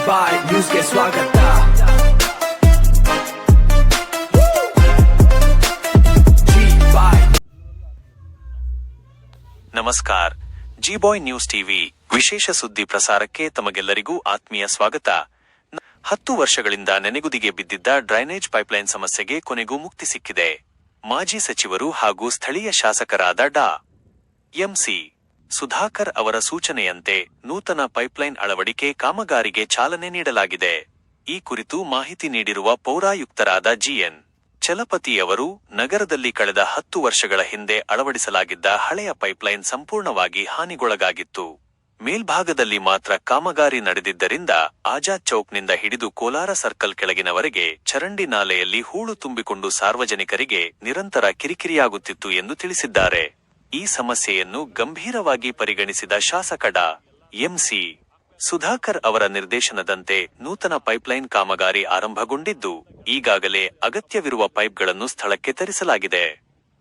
ಬಾಯ್ ನ್ಯೂಸ್ಗೆ ಸ್ವಾಗತ. ನಮಸ್ಕಾರ. ಜಿ ಬಾಯ್ ನ್ಯೂಸ್ ಟಿವಿ ವಿಶೇಷ ಸುದ್ದಿ ಪ್ರಸಾರಕ್ಕೆ ತಮಗೆಲ್ಲರಿಗೂ ಆತ್ಮೀಯ ಸ್ವಾಗತ. 10 ವರ್ಷಗಳಿಂದ ನೆನೆಗುದಿಗೆ ಬಿದ್ದಿದ್ದ ಡ್ರೈನೇಜ್ ಪೈಪ್ಲೈನ್ ಸಮಸ್ಯೆಗೆ ಕೊನೆಗೂ ಮುಕ್ತಿ ಸಿಕ್ಕಿದೆ. ಮಾಜಿ ಸಚಿವರು ಹಾಗೂ ಸ್ಥಳೀಯ ಶಾಸಕರಾದ ಡಾ. ಎಂ.ಸಿ. ಸುಧಾಕರ್ ಅವರ ಸೂಚನೆಯಂತೆ ನೂತನ ಪೈಪ್ಲೈನ್ ಅಳವಡಿಕೆ ಕಾಮಗಾರಿಗೆ ಚಾಲನೆ ನೀಡಲಾಗಿದೆ. ಈ ಕುರಿತು ಮಾಹಿತಿ ನೀಡಿರುವ ಪೌರಾಯುಕ್ತರಾದ ಜಿ.ಎನ್. ಚಲಪತಿಯವರು, ನಗರದಲ್ಲಿ ಕಳೆದ 10 ವರ್ಷಗಳ ಹಿಂದೆ ಅಳವಡಿಸಲಾಗಿದ್ದ ಹಳೆಯ ಪೈಪ್ಲೈನ್ ಸಂಪೂರ್ಣವಾಗಿ ಹಾನಿಗೊಳಗಾಗಿತ್ತು. ಮೇಲ್ಭಾಗದಲ್ಲಿ ಮಾತ್ರ ಕಾಮಗಾರಿ ನಡೆದಿದ್ದರಿಂದ ಆಜಾದ್ ಚೌಕ್ನಿಂದ ಹಿಡಿದು ಕೋಲಾರ ಸರ್ಕಲ್ ಕೆಳಗಿನವರೆಗೆ ಚರಂಡಿ ನಾಲೆಯಲ್ಲಿ ಹೂಳು ತುಂಬಿಕೊಂಡು ಸಾರ್ವಜನಿಕರಿಗೆ ನಿರಂತರ ಕಿರಿಕಿರಿಯಾಗುತ್ತಿತ್ತು ಎಂದು ತಿಳಿಸಿದ್ದಾರೆ. ಈ ಸಮಸ್ಯೆಯನ್ನು ಗಂಭೀರವಾಗಿ ಪರಿಗಣಿಸಿದ ಶಾಸಕ ಡಾ. ಎಂ.ಸಿ. ಸುಧಾಕರ್ ಅವರ ನಿರ್ದೇಶನದಂತೆ ನೂತನ ಪೈಪ್ಲೈನ್ ಕಾಮಗಾರಿ ಆರಂಭಗೊಂಡಿದ್ದು, ಈಗಾಗಲೇ ಅಗತ್ಯವಿರುವ ಪೈಪ್ಗಳನ್ನು ಸ್ಥಳಕ್ಕೆ ತರಿಸಲಾಗಿದೆ.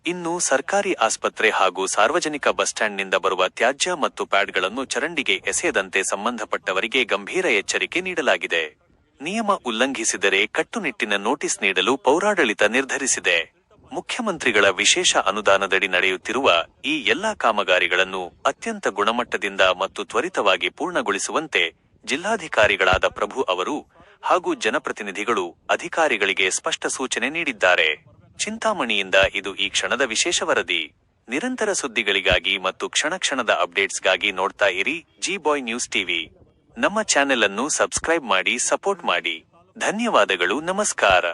ಇನ್ನು ಸರ್ಕಾರಿ ಆಸ್ಪತ್ರೆ ಹಾಗೂ ಸಾರ್ವಜನಿಕ ಬಸ್ ಸ್ಟ್ಯಾಂಡ್ನಿಂದ ಬರುವ ತ್ಯಾಜ್ಯ ಮತ್ತು ಪ್ಯಾಡ್ಗಳನ್ನು ಚರಂಡಿಗೆ ಎಸೆಯದಂತೆ ಸಂಬಂಧಪಟ್ಟವರಿಗೆ ಗಂಭೀರ ಎಚ್ಚರಿಕೆ ನೀಡಲಾಗಿದೆ. ನಿಯಮ ಉಲ್ಲಂಘಿಸಿದರೆ ಕಟ್ಟುನಿಟ್ಟಿನ ನೋಟಿಸ್ ನೀಡಲು ಪೌರಾಡಳಿತ ನಿರ್ಧರಿಸಿದೆ. ಮುಖ್ಯಮಂತ್ರಿಗಳ ವಿಶೇಷ ಅನುದಾನದಡಿ ನಡೆಯುತ್ತಿರುವ ಈ ಎಲ್ಲಾ ಕಾಮಗಾರಿಗಳನ್ನು ಅತ್ಯಂತ ಗುಣಮಟ್ಟದಿಂದ ಮತ್ತು ತ್ವರಿತವಾಗಿ ಪೂರ್ಣಗೊಳಿಸುವಂತೆ ಜಿಲ್ಲಾಧಿಕಾರಿಗಳಾದ ಪ್ರಭು ಅವರು ಹಾಗೂ ಜನಪ್ರತಿನಿಧಿಗಳು ಅಧಿಕಾರಿಗಳಿಗೆ ಸ್ಪಷ್ಟ ಸೂಚನೆ ನೀಡಿದ್ದಾರೆ. ಚಿಂತಾಮಣಿಯಿಂದ ಇದು ಈ ಕ್ಷಣದ ವಿಶೇಷ ವರದಿ. ನಿರಂತರ ಸುದ್ದಿಗಳಿಗಾಗಿ ಮತ್ತು ಕ್ಷಣದ ಅಪ್ಡೇಟ್ಸ್ಗಾಗಿ ನೋಡ್ತಾ ಇರಿ ಜಿ ಬಾಯ್ ನ್ಯೂಸ್ ಟಿವಿ. ನಮ್ಮ ಚಾನೆಲ್ ಅನ್ನು ಸಬ್ಸ್ಕ್ರೈಬ್ ಮಾಡಿ, ಸಪೋರ್ಟ್ ಮಾಡಿ. ಧನ್ಯವಾದಗಳು. ನಮಸ್ಕಾರ.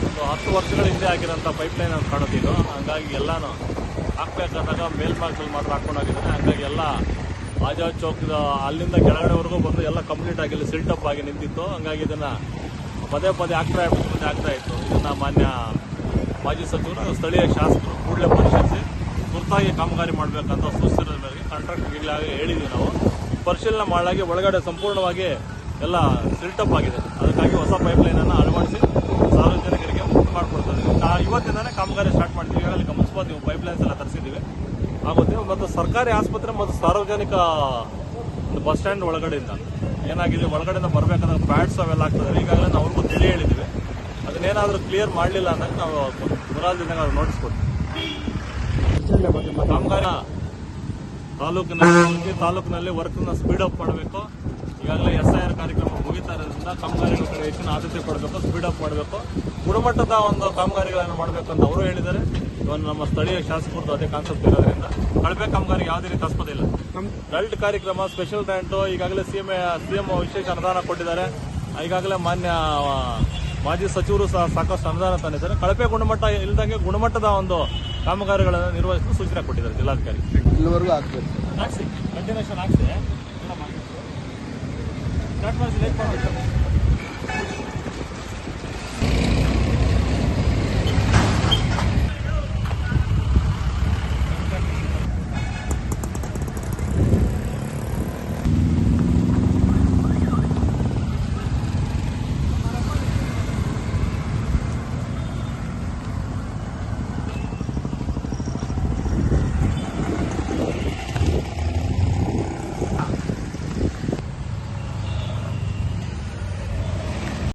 ಒಂದು 10 ವರ್ಷಗಳ ಹಿಂದೆ ಆಗಿರೋಂಥ ಪೈಪ್ಲೈನ್ ಅಂತ ಕಾಣೋದಿದ್ದು, ಹಂಗಾಗಿ ಎಲ್ಲಾನು ಹಾಕ್ಬೇಕಾದಾಗ ಮೇಲ್ಭಾಗದಲ್ಲಿ ಮಾತ್ರ ಹಾಕೊಂಡೋಗಿದ್ದಾರೆ. ಹಂಗಾಗಿ ಎಲ್ಲ ಆಜಾದ್ ಚೌಕದ ಅಲ್ಲಿಂದ ಕೆಳಗಡೆವರೆಗೂ ಬಂದು ಎಲ್ಲ ಕಂಪ್ಲೀಟ್ ಆಗಿಲ್ಲ, ಸಿಲ್ಟಪ್ ಆಗಿ ನಿಂತಿತ್ತು. ಹಂಗಾಗಿ ಇದನ್ನು ಪದೇ ಆಗ್ತಾ ಇತ್ತು. ಇದನ್ನು ಮಾನ್ಯ ಮಾಜಿ ಸಚಿವರು, ಸ್ಥಳೀಯ ಶಾಸಕರು ಕೂಡಲೇ ಪರಿಶೀಲಿಸಿ ತುರ್ತಾಗಿ ಕಾಮಗಾರಿ ಮಾಡಬೇಕಂತ ಸೂಚಿಸಿದ ಮೇರೆಗೆ ಕಾಂಟ್ರಾಕ್ಟರ್ ಈಗಲೇ ಹೇಳಿದ್ವಿ ನಾವು. ಪರಿಶೀಲನೆ ಮಾಡಲಾಗಿ ಒಳಗಡೆ ಸಂಪೂರ್ಣವಾಗಿ ಎಲ್ಲ ಸಿಲ್ಟಪ್ ಆಗಿದೆ. ಅದಕ್ಕಾಗಿ ಹೊಸ ಪೈಪ್ಲೈನನ್ನು ಅಳವಡಿಸಿ ಸಾರ್ವಜನಿಕರಿಗೆ ಮುಕ್ತ ಮಾಡಿಕೊಡ್ತಾರೆ. ಇವತ್ತಿಂದಾನೇ ಕಾಮಗಾರಿ ಸ್ಟಾರ್ಟ್ ಮಾಡ್ತೀವಿ. ಈಗಾಗಲೇ ಗಮನಿಸ್ಬೋದು, ನೀವು ಪೈಪ್ಲೈನ್ಸ್ ಎಲ್ಲ ತರಿಸಿದ್ದೀವಿ ಆಗುತ್ತೆ. ಮತ್ತು ಸರ್ಕಾರಿ ಆಸ್ಪತ್ರೆ ಮತ್ತು ಸಾರ್ವಜನಿಕ ಬಸ್ ಸ್ಟ್ಯಾಂಡ್ ಒಳಗಡೆಯಿಂದ ಏನಾಗಿದೆ, ಒಳಗಡೆಯಿಂದ ಬರಬೇಕಾದಾಗ ಪ್ಯಾಡ್ಸ್ ಅವೆಲ್ಲ ಆಗ್ತದೆ. ಈಗಾಗಲೇ ನಾವು ಅವ್ರಿಗೂ ತಿಳಿ ಹೇಳಿದ್ದೀವಿ. ಅದನ್ನೇನಾದರೂ ಕ್ಲಿಯರ್ ಮಾಡಲಿಲ್ಲ ಅಂದಾಗ ನಾವು ಮುರಾಲ್ದಿಂದ ನೋಟಿಸ್ ಕೊಡ್ತೀವಿ. ಕಾಮಗಾರಿ ತಾಲೂಕಿನಲ್ಲಿ ವರ್ಕ್ನ ಸ್ಪೀಡಪ್ ಮಾಡಬೇಕು. ಈಗಾಗಲೇ SIR ಕಾರ್ಯಕ್ರಮ ಮುಗಿತಾ ಇರೋದ್ರಿಂದ ಕಾಮಗಾರಿಗಳ ಕಡೆ ಹೆಚ್ಚಿನ ಆದ್ಯತೆ ಕೊಡಬೇಕು, ಸ್ಪೀಡಪ್ ಮಾಡಬೇಕು, ಗುಣಮಟ್ಟದ ಒಂದು ಕಾಮಗಾರಿಗಳನ್ನು ಮಾಡಬೇಕು ಅಂತ ಅವರು ಹೇಳಿದ್ದಾರೆ. ಇವನು ನಮ್ಮ ಸ್ಥಳೀಯ ಶಾಸಕರದ್ದು ಅದೇ ಕಾನ್ಸೆಪ್ಟ್ ಇರೋದ್ರಿಂದ ಕಳಪೆ ಕಾಮಗಾರಿಗೆ ಯಾವುದೇ ರೀತಿ ಆಸ್ಪದ ಇಲ್ಲ. ಡಲ್ಟ್ ಕಾರ್ಯಕ್ರಮ, ಸ್ಪೆಷಲ್ ಗ್ರಾಂಟು ಈಗಾಗಲೇ ಸಿಎಂ ವಿಶೇಷ ಅನುದಾನ ಕೊಟ್ಟಿದ್ದಾರೆ. ಈಗಾಗಲೇ ಮಾನ್ಯ ಮಾಜಿ ಸಚಿವರು ಸಹ ಸಾಕಷ್ಟು ಅನುದಾನ ತಂದಿದ್ದಾರೆ. ಕಳಪೆ ಗುಣಮಟ್ಟ ಇಲ್ಲದಂಗೆ ಗುಣಮಟ್ಟದ ಒಂದು ಕಾಮಗಾರಿಗಳನ್ನು ನಿರ್ವಹಿಸಲು ಸೂಚನೆ ಕೊಟ್ಟಿದ್ದಾರೆ ಜಿಲ್ಲಾಧಿಕಾರಿ. ಇಲ್ಲಿವರೆಗೂ ಆಗ್ಬೇಕು, ಹಾಕ್ಸಿ ಕಂಟಿನ್ಯೂಷನ್ ಹಾಕ್ಸಿ ಸ್ಟಾರ್ಟ್ ಮಾಡಿಸಿ ಲೇಟ್ ಮಾಡಬೇಕು.